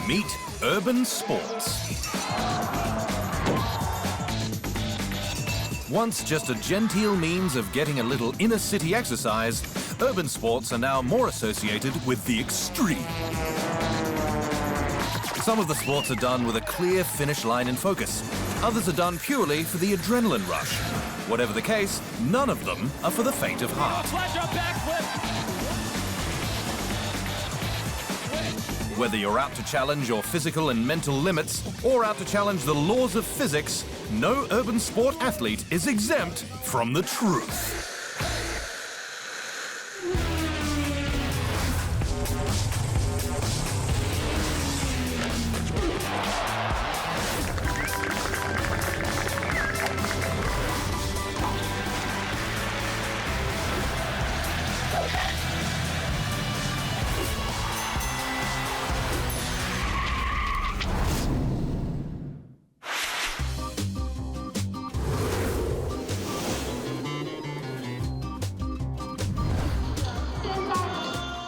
Meet urban sports. Once just a genteel means of getting a little inner-city exercise, urban sports are now more associated with the extreme. Some of the sports are done with a clear finish line in focus. Others are done purely for the adrenaline rush. Whatever the case, none of them are for the faint of heart. Whether you're out to challenge your physical and mental limits or out to challenge the laws of physics, no urban sport athlete is exempt from the truth.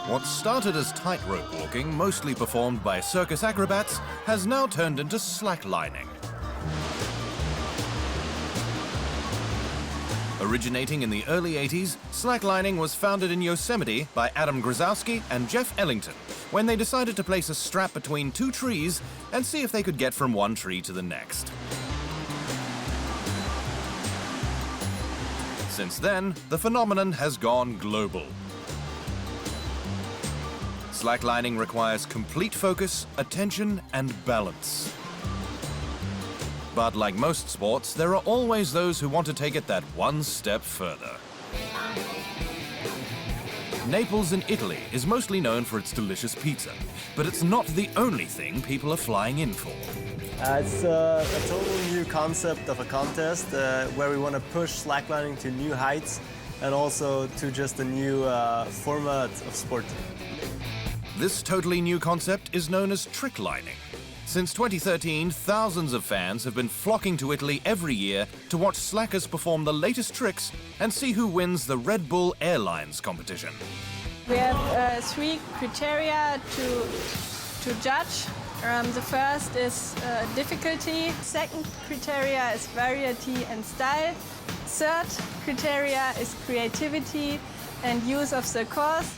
What started as tightrope walking, mostly performed by circus acrobats, has now turned into slacklining. Originating in the early 80s, slacklining was founded in Yosemite by Adam Grzowski and Jeff Ellington when they decided to place a strap between two trees and see if they could get from one tree to the next. Since then, the phenomenon has gone global. Slacklining requires complete focus, attention, and balance. But like most sports, there are always those who want to take it that one step further. Naples in Italy is mostly known for its delicious pizza, but it's not the only thing people are flying in for. It's a total new concept of a contest where we want to push slacklining to new heights and also to just a new format of sport. This totally new concept is known as tricklining. Since 2013, thousands of fans have been flocking to Italy every year to watch slackers perform the latest tricks and see who wins the Red Bull Airlines competition. We have three criteria to judge. The first is difficulty. Second criteria is variety and style. Third criteria is creativity and use of the course.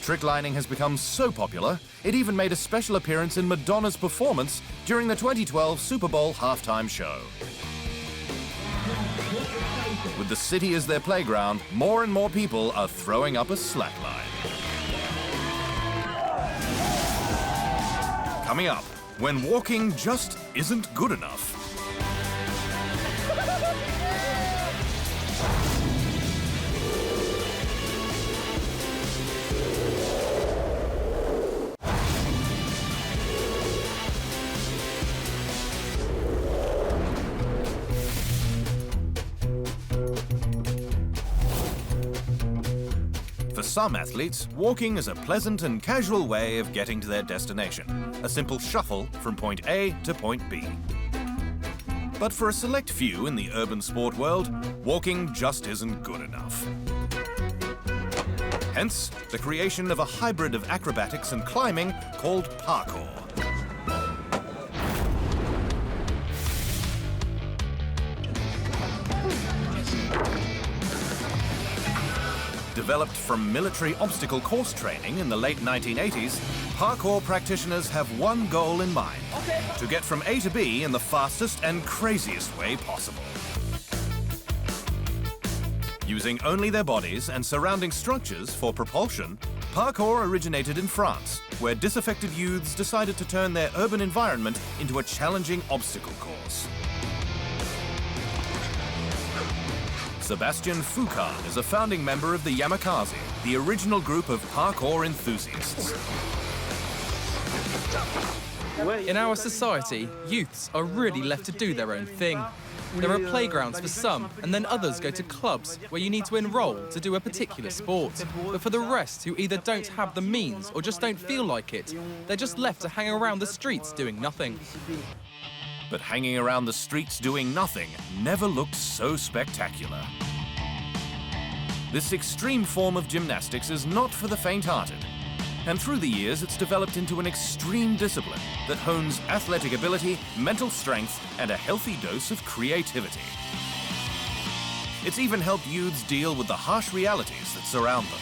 Tricklining has become so popular, it even made a special appearance in Madonna's performance during the 2012 Super Bowl halftime show. With the city as their playground, more and more people are throwing up a slackline. Coming up, when walking just isn't good enough. For some athletes, walking is a pleasant and casual way of getting to their destination, a simple shuffle from point A to point B. But for a select few in the urban sport world, walking just isn't good enough. Hence, the creation of a hybrid of acrobatics and climbing called parkour. Developed from military obstacle course training in the late 1980s, parkour practitioners have one goal in mind: to get from A to B in the fastest and craziest way possible. Using only their bodies and surrounding structures for propulsion, parkour originated in France, where disaffected youths decided to turn their urban environment into a challenging obstacle course. Sebastian Foucault is a founding member of the Yamakasi, the original group of parkour enthusiasts. In our society, youths are really left to do their own thing. There are playgrounds for some, and then others go to clubs where you need to enroll to do a particular sport. But for the rest who either don't have the means or just don't feel like it, they're just left to hang around the streets doing nothing. But hanging around the streets doing nothing never looked so spectacular. This extreme form of gymnastics is not for the faint-hearted. And through the years, it's developed into an extreme discipline that hones athletic ability, mental strength, and a healthy dose of creativity. It's even helped youths deal with the harsh realities that surround them.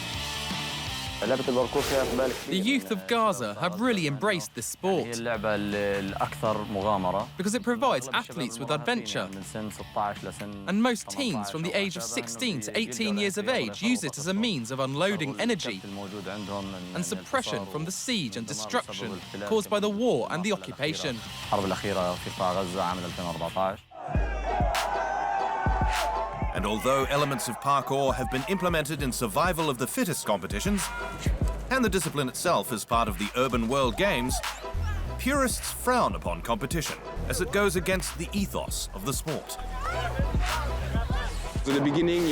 The youth of Gaza have really embraced this sport because it provides athletes with adventure. And most teens from the age of 16 to 18 years of age use it as a means of unloading energy and suppression from the siege and destruction caused by the war and the occupation. And although elements of parkour have been implemented in survival of the fittest competitions, and the discipline itself is part of the Urban World Games, purists frown upon competition as it goes against the ethos of the sport. At the beginning, the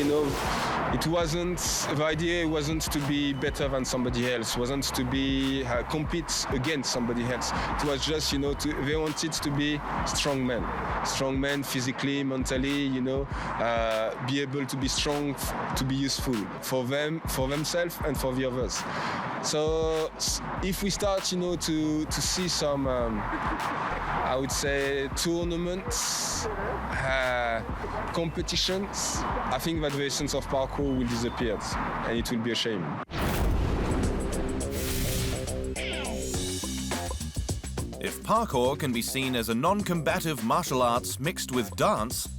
idea wasn't to be better than somebody else, wasn't to be compete against somebody else. It was just, they wanted to be strong men physically, mentally, be able to be strong, to be useful for them, for themselves, and for the others. So if we start, to see some, I would say, tournaments, competitions, I think that the essence of parkour will disappear, and it will be a shame. If parkour can be seen as a non-combative martial arts mixed with dance,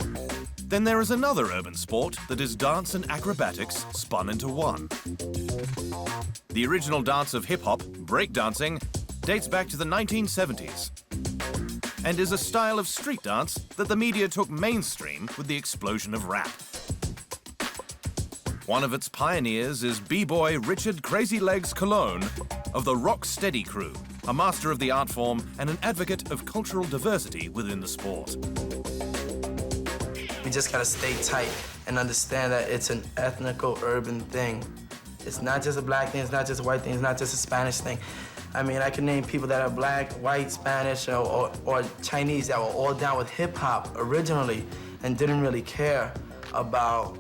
then there is another urban sport that is dance and acrobatics spun into one. The original dance of hip-hop, breakdancing, dates back to the 1970s and is a style of street dance that the media took mainstream with the explosion of rap. One of its pioneers is b-boy Richard Crazy Legs Cologne of the Rock Steady crew, a master of the art form and an advocate of cultural diversity within the sport. We just gotta stay tight and understand that it's an ethnical urban thing. It's not just a black thing, it's not just a white thing, it's not just a Spanish thing. I mean, I can name people that are black, white, Spanish, or Chinese that were all down with hip-hop originally and didn't really care about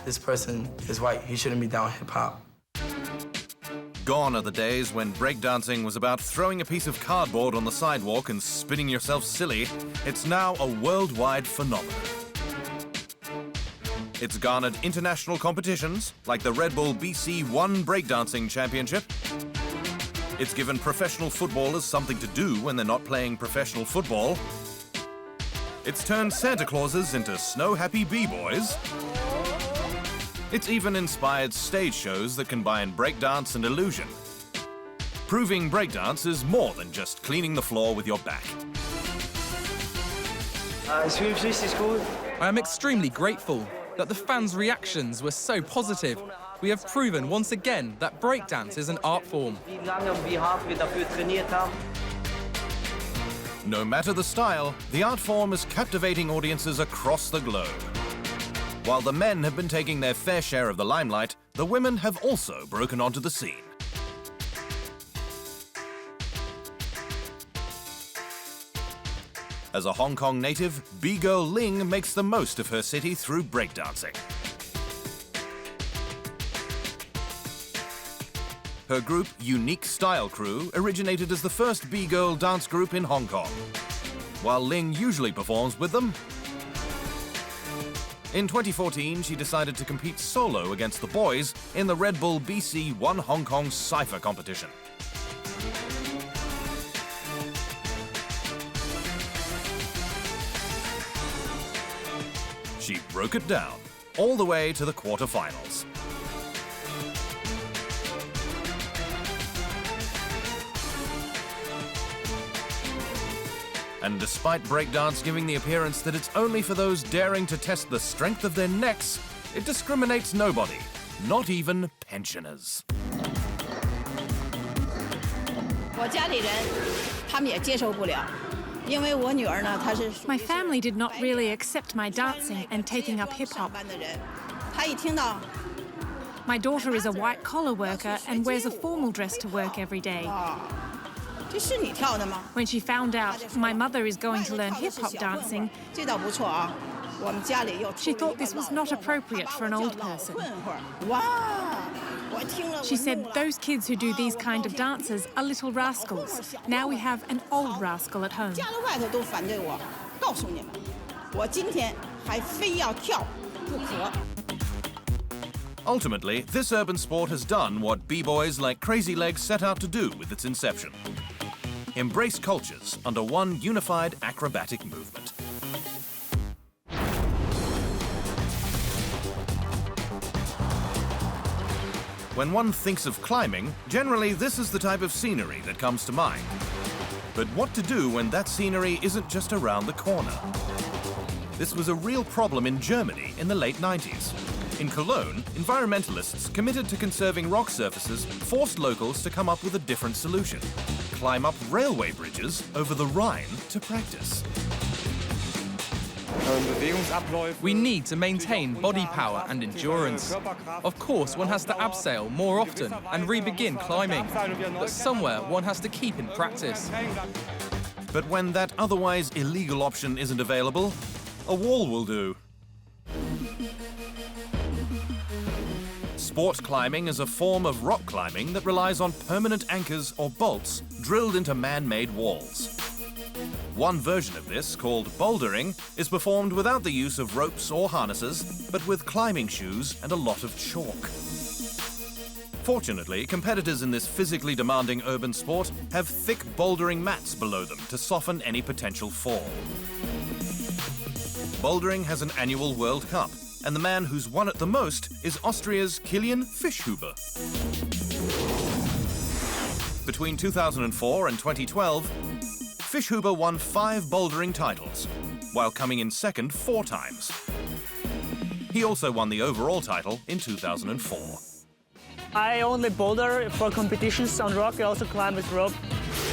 this person is white, he shouldn't be down with hip-hop. Gone are the days when breakdancing was about throwing a piece of cardboard on the sidewalk and spinning yourself silly. It's now a worldwide phenomenon. It's garnered international competitions like the Red Bull BC One Breakdancing Championship. It's given professional footballers something to do when they're not playing professional football. It's turned Santa Clauses into snow-happy b-boys. It's even inspired stage shows that combine breakdance and illusion, proving breakdance is more than just cleaning the floor with your back. I am extremely grateful that the fans' reactions were so positive. We have proven once again that breakdance is an art form. No matter the style, the art form is captivating audiences across the globe. While the men have been taking their fair share of the limelight, the women have also broken onto the scene. As a Hong Kong native, B-girl Ling makes the most of her city through breakdancing. Her group, Unique Style Crew, originated as the first B-girl dance group in Hong Kong. While Ling usually performs with them, in 2014, she decided to compete solo against the boys in the Red Bull BC One Hong Kong Cypher competition. She broke it down, all the way to the quarterfinals. And despite breakdance giving the appearance that it's only for those daring to test the strength of their necks, it discriminates nobody, not even pensioners. My family did not really accept my dancing and taking up hip-hop. My daughter is a white-collar worker and wears a formal dress to work every day. When she found out my mother is going to learn hip-hop dancing, she thought this was not appropriate for an old person. She said those kids who do these kind of dances are little rascals. Now we have an old rascal at home. Ultimately, this urban sport has done what b-boys like Crazy Legs set out to do with its inception. Embrace cultures under one unified acrobatic movement. When one thinks of climbing, generally this is the type of scenery that comes to mind. But what to do when that scenery isn't just around the corner? This was a real problem in Germany in the late 90s. In Cologne, environmentalists committed to conserving rock surfaces forced locals to come up with a different solution: climb up railway bridges over the Rhine to practice. We need to maintain body power and endurance. Of course, one has to abseil more often and re-begin climbing, but somewhere one has to keep in practice. But when that otherwise illegal option isn't available, a wall will do. Sport climbing is a form of rock climbing that relies on permanent anchors or bolts drilled into man-made walls. One version of this, called bouldering, is performed without the use of ropes or harnesses, but with climbing shoes and a lot of chalk. Fortunately, competitors in this physically demanding urban sport have thick bouldering mats below them to soften any potential fall. Bouldering has an annual World Cup, and the man who's won it the most is Austria's Kilian Fischhuber. Between 2004 and 2012, Fischhuber won 5 bouldering titles, while coming in second 4 times. He also won the overall title in 2004. I only boulder for competitions on rock. I also climb with rope.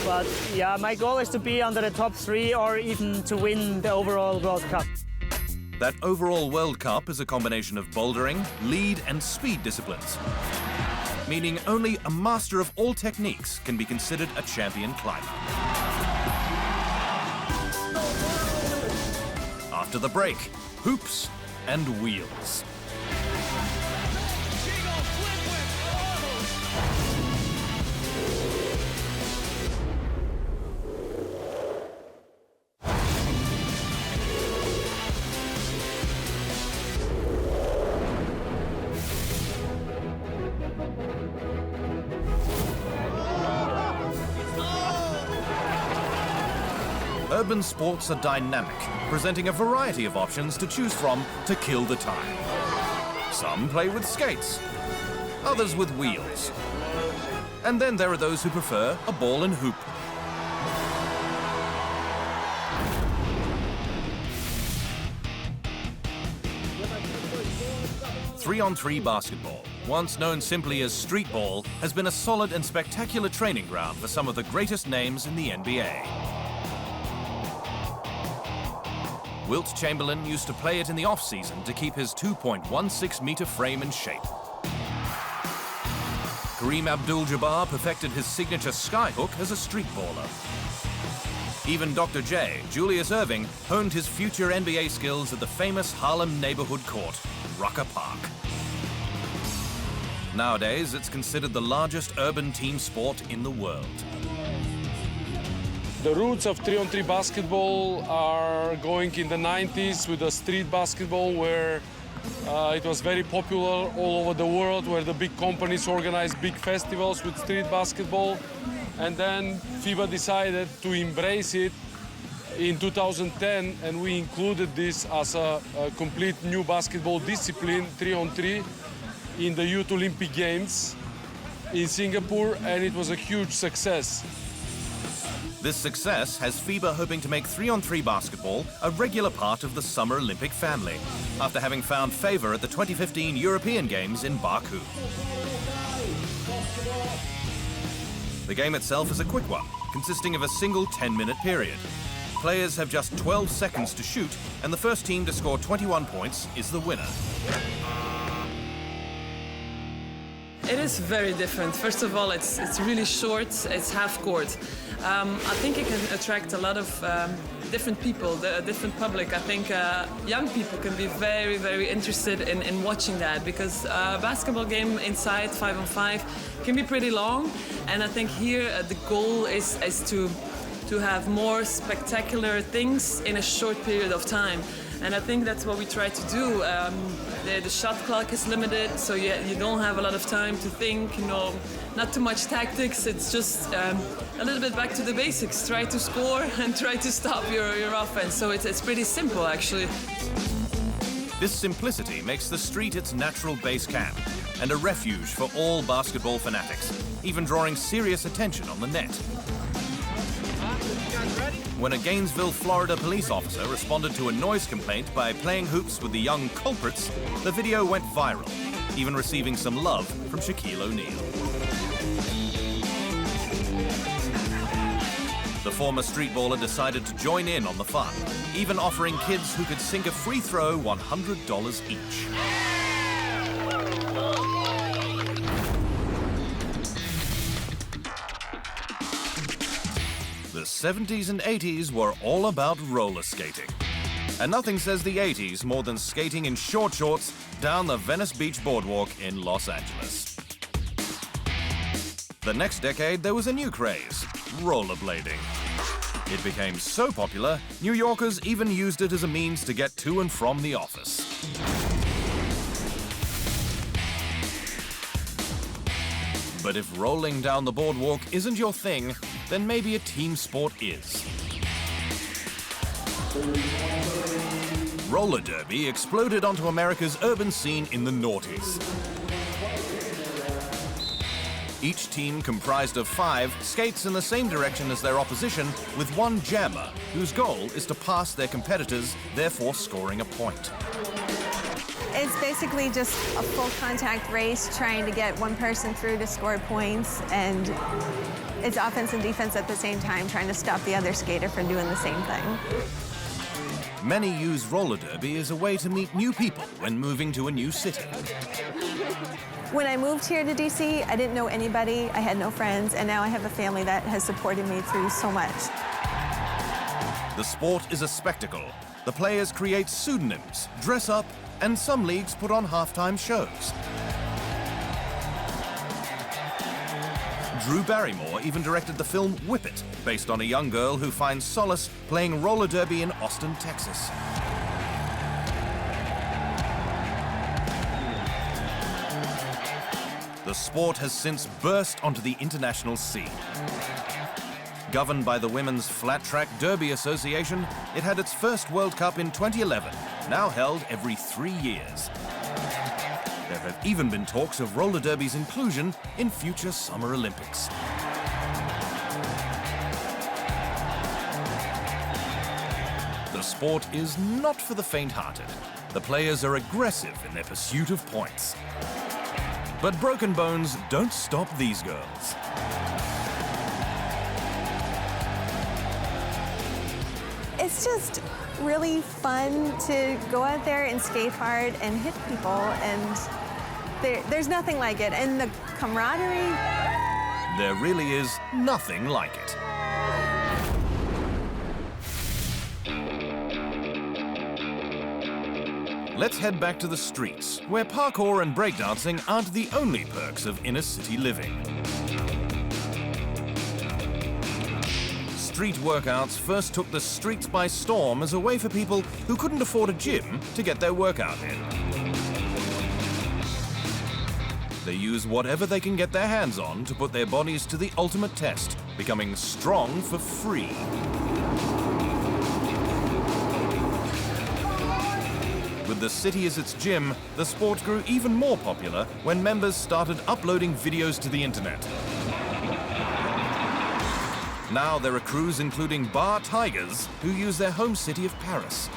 But yeah, my goal is to be under the top 3 or even to win the overall World Cup. That overall World Cup is a combination of bouldering, lead and speed disciplines, meaning only a master of all techniques can be considered a champion climber. After the break, hoops and wheels. Urban sports are dynamic, presenting a variety of options to choose from to kill the time. Some play with skates, others with wheels. And then there are those who prefer a ball and hoop. Three-on-three basketball, once known simply as streetball, has been a solid and spectacular training ground for some of the greatest names in the NBA. Wilt Chamberlain used to play it in the off-season to keep his 2.16-meter frame in shape. Kareem Abdul-Jabbar perfected his signature skyhook as a streetballer. Even Dr. J, Julius Erving, honed his future NBA skills at the famous Harlem neighborhood court, Rucker Park. Nowadays, it's considered the largest urban team sport in the world. The roots of 3-on-3 basketball are going in the 90s with the street basketball, where it was very popular all over the world, where the big companies organized big festivals with street basketball. And then FIBA decided to embrace it in 2010, and we included this as a complete new basketball discipline, 3-on-3, in the Youth Olympic Games in Singapore, and it was a huge success. This success has FIBA hoping to make 3-on-3 basketball a regular part of the Summer Olympic family, after having found favor at the 2015 European Games in Baku. The game itself is a quick one, consisting of a single 10-minute period. Players have just 12 seconds to shoot, and the first team to score 21 points is the winner. It is very different. First of all, it's really short, it's half court. I think it can attract a lot of different people, the different public. I think young people can be very, very interested in watching that, because a basketball game inside 5-on-5 can be pretty long, and I think here the goal is to have more spectacular things in a short period of time. And I think that's what we try to do. The shot clock is limited, so you don't have a lot of time to think, you know, not too much tactics. It's just a little bit back to the basics. Try to score and try to stop your offense. So it's pretty simple, actually. This simplicity makes the street its natural base camp and a refuge for all basketball fanatics, even drawing serious attention on the net. When a Gainesville, Florida police officer responded to a noise complaint by playing hoops with the young culprits, the video went viral, even receiving some love from Shaquille O'Neal. The former streetballer decided to join in on the fun, even offering kids who could sink a free throw $100 each. The 70s and 80s were all about roller skating. And nothing says the 80s more than skating in short shorts down the Venice Beach boardwalk in Los Angeles. The next decade, there was a new craze, rollerblading. It became so popular, New Yorkers even used it as a means to get to and from the office. But if rolling down the boardwalk isn't your thing, then maybe a team sport is. Roller derby exploded onto America's urban scene in the noughties. Each team, comprised of 5, skates in the same direction as their opposition with one jammer, whose goal is to pass their competitors, therefore scoring a point. It's basically just a full contact race trying to get one person through to score points, and it's offense and defense at the same time, trying to stop the other skater from doing the same thing. Many use roller derby as a way to meet new people when moving to a new city. When I moved here to DC, I didn't know anybody, I had no friends, and now I have a family that has supported me through so much. The sport is a spectacle. The players create pseudonyms, dress up, and some leagues put on halftime shows. Drew Barrymore even directed the film Whip It, based on a young girl who finds solace playing roller derby in Austin, Texas. The sport has since burst onto the international scene. Governed by the Women's Flat Track Derby Association, it had its first World Cup in 2011, now held every 3 years. There have even been talks of roller derby's inclusion in future Summer Olympics. The sport is not for the faint-hearted. The players are aggressive in their pursuit of points. But broken bones don't stop these girls. It's just really fun to go out there and skate hard and hit people, and there's nothing like it. And the camaraderie. There really is nothing like it. Let's head back to the streets, where parkour and breakdancing aren't the only perks of inner-city living. Street workouts first took the streets by storm as a way for people who couldn't afford a gym to get their workout in. They use whatever they can get their hands on to put their bodies to the ultimate test, becoming strong for free. With the city as its gym, the sport grew even more popular when members started uploading videos to the internet. Now there are crews including Bar Tigers who use their home city of Paris.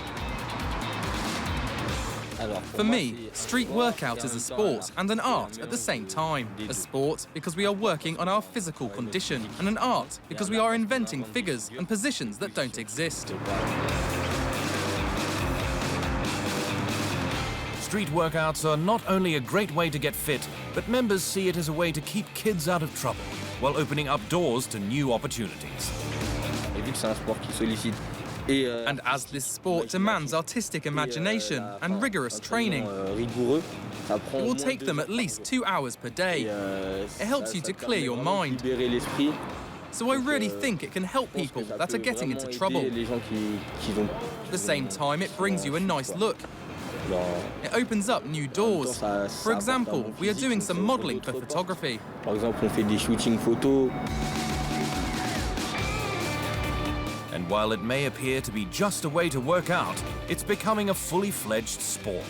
For me, street workout is a sport and an art at the same time. A sport because we are working on our physical condition, and an art because we are inventing figures and positions that don't exist. Street workouts are not only a great way to get fit, but members see it as a way to keep kids out of trouble, while opening up doors to new opportunities. And as this sport demands artistic imagination and rigorous training, it will take them at least 2 hours per day. It helps you to clear your mind. So I really think it can help people that are getting into trouble. At the same time, it brings you a nice look. It opens up new doors. For example, we are doing some modeling for photography. And while it may appear to be just a way to work out, it's becoming a fully fledged sport.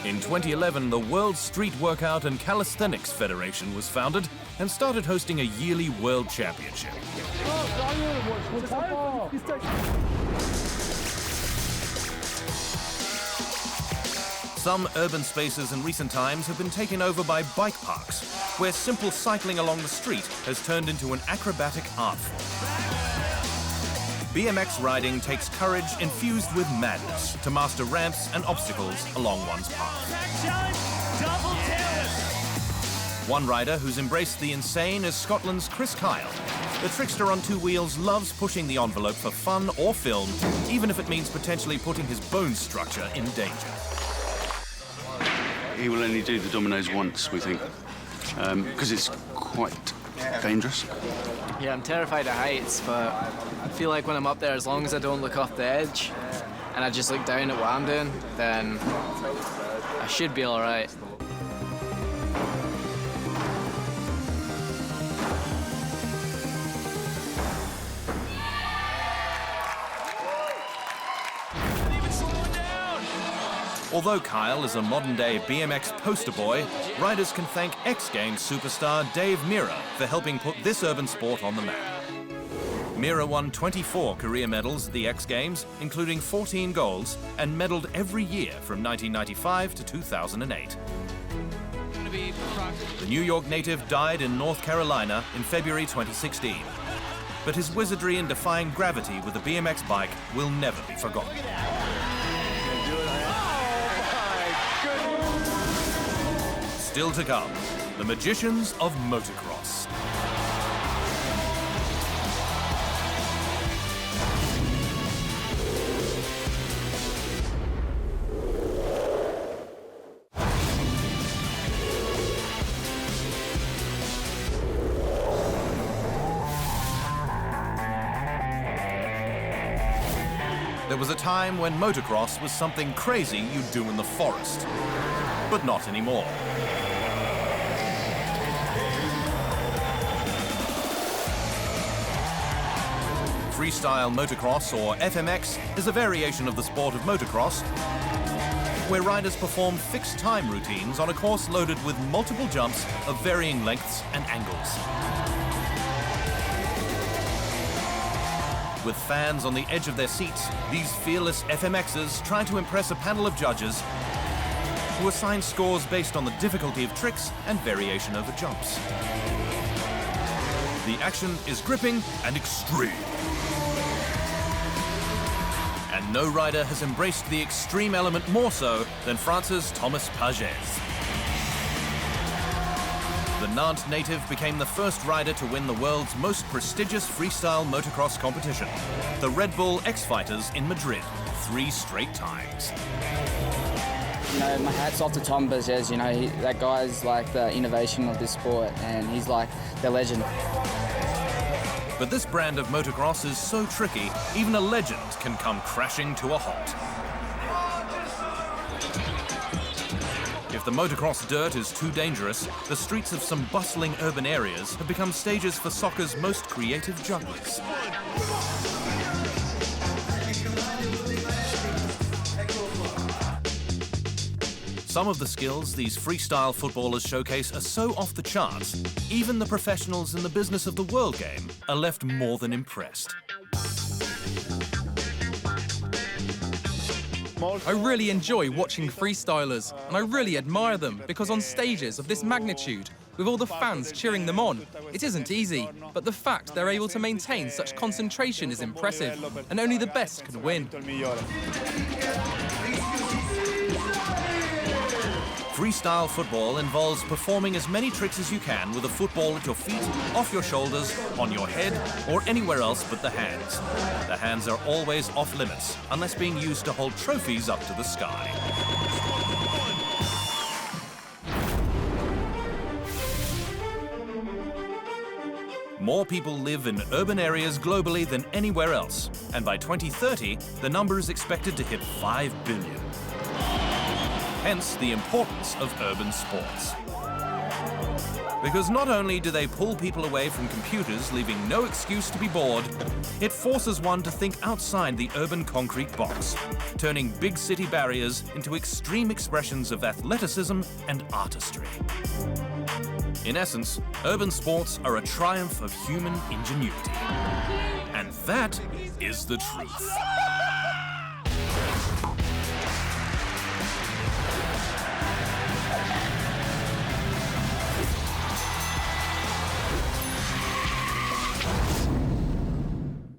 In 2011, the World Street Workout and Calisthenics Federation was founded and started hosting a yearly World Championship. Some urban spaces in recent times have been taken over by bike parks, where simple cycling along the street has turned into an acrobatic art form. BMX riding takes courage infused with madness to master ramps and obstacles along one's path. One rider who's embraced the insane is Scotland's Chris Kyle. The trickster on 2 wheels loves pushing the envelope for fun or film, even if it means potentially putting his bone structure in danger. He will only do the dominoes once, we think, because it's quite dangerous. Yeah, I'm terrified of heights, but I feel like when I'm up there, as long as I don't look off the edge and I just look down at what I'm doing, then I should be all right. Although Kyle is a modern-day BMX poster boy, riders can thank X Games superstar Dave Mirra for helping put this urban sport on the map. Mirra won 24 career medals at the X Games, including 14 golds, and medaled every year from 1995 to 2008. The New York native died in North Carolina in February 2016. But his wizardry in defying gravity with a BMX bike will never be forgotten. Still to come, the magicians of motocross. There was a time when motocross was something crazy you'd do in the forest, but not anymore. Freestyle Motocross, or FMX, is a variation of the sport of motocross, where riders perform fixed time routines on a course loaded with multiple jumps of varying lengths and angles. With fans on the edge of their seats, these fearless FMXers try to impress a panel of judges who assign scores based on the difficulty of tricks and variation over jumps. The action is gripping and extreme. And no rider has embraced the extreme element more so than France's Thomas Pagès. The Nantes native became the first rider to win the world's most prestigious freestyle motocross competition, the Red Bull X-Fighters in Madrid, 3 straight times. You know, my hat's off to Tom Pagès. You know, that guy's like the innovation of this sport, and he's like the legend. But this brand of motocross is so tricky, even a legend can come crashing to a halt. If the motocross dirt is too dangerous, the streets of some bustling urban areas have become stages for soccer's most creative jugglers. Some of the skills these freestyle footballers showcase are so off the charts, even the professionals in the business of the world game are left more than impressed. I really enjoy watching freestylers, and I really admire them because on stages of this magnitude, with all the fans cheering them on. It isn't easy, but the fact they're able to maintain such concentration is impressive, and only the best can win. Freestyle football involves performing as many tricks as you can with a football at your feet, off your shoulders, on your head, or anywhere else but the hands. The hands are always off limits, unless being used to hold trophies up to the sky. More people live in urban areas globally than anywhere else, and by 2030, the number is expected to hit 5 billion. Hence the importance of urban sports. Because not only do they pull people away from computers, leaving no excuse to be bored, it forces one to think outside the urban concrete box, turning big city barriers into extreme expressions of athleticism and artistry. In essence, urban sports are a triumph of human ingenuity. And that is the truth.